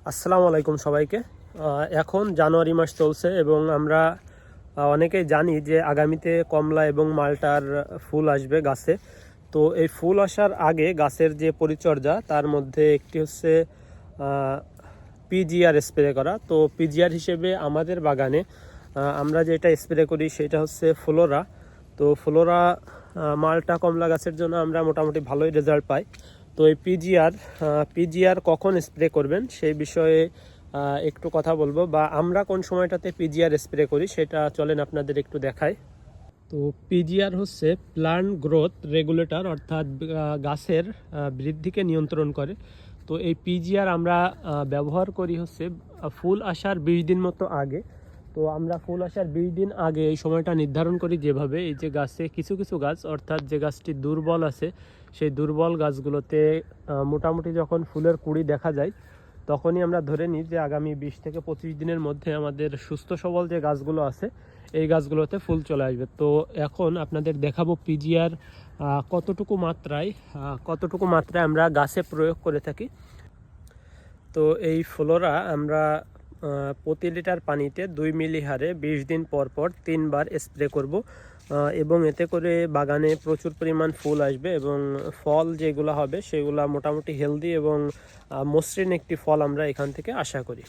আসসালামু আলাইকুম সবাইকে। এখন জানুয়ারি মাস চলছে এবং আমরা অনেকেই জানি যে আগামীতে কমলা এবং মালটার ফুল আসবে গাছে। তো এই ফুল আসার আগে গাছের যে পরিচর্যা তার মধ্যে একটি হচ্ছে পিজিআর স্প্রে করা। তো পিজিআর হিসেবে আমাদের বাগানে আমরা যেটা স্প্রে করি সেটা হচ্ছে ফ্লোরা। তো ফ্লোরা মালটা কমলা গাছের জন্য আমরা মোটামুটি ভালোই রেজাল্ট পাই। তো এই পিজিআর কখন স্প্রে করবেন সেই বিষয়ে একটু কথা বলবো, বা আমরা কোন সময়টাতে পিজিআর স্প্রে করি সেটা চলেন আপনাদের একটু দেখাই। তো পিজিআর হচ্ছে প্লান্ট গ্রোথ রেগুলেটর, অর্থাৎ গাছের বৃদ্ধিকে নিয়ন্ত্রণ করে। তো এই পিজিআর আমরা ব্যবহার করি হচ্ছে ফুল আসার 20 দিন মতো আগে। তো আমরা ফুল আসার 20 দিন আগে এই সময়টা নির্ধারণ করি যেভাবে, এই যে গাছে কিছু কিছু গাছ, অর্থাৎ যে গাছটি দুর্বল আছে সেই দুর্বল গাছগুলোতে মোটামুটি যখন ফুলের কুঁড়ি দেখা যায় তখনই আমরা ধরে নিই যে আগামী 20 থেকে 25 দিনের মধ্যে আমাদের সুস্থ সবল যে গাছগুলো আছে এই গাছগুলোতে ফুল চলে আসবে। তো এখন আপনাদের দেখাবো পিজিআর কতটুকু মাত্রায় আমরা গাছে প্রয়োগ করে থাকি। তো এই ফ্লোরা আমরা প্রতি লিটার পানিতে 2 মিলি হারে 20 দিন পর পর 3 বার স্প্রে করব, এবং এতে করে বাগানে প্রচুর পরিমাণ ফুল আসবে এবং ফল যেগুলো হবে সেগুলো মোটামুটি হেলদি এবং মসৃণ একটি ফল আমরা এখান থেকে আশা করি।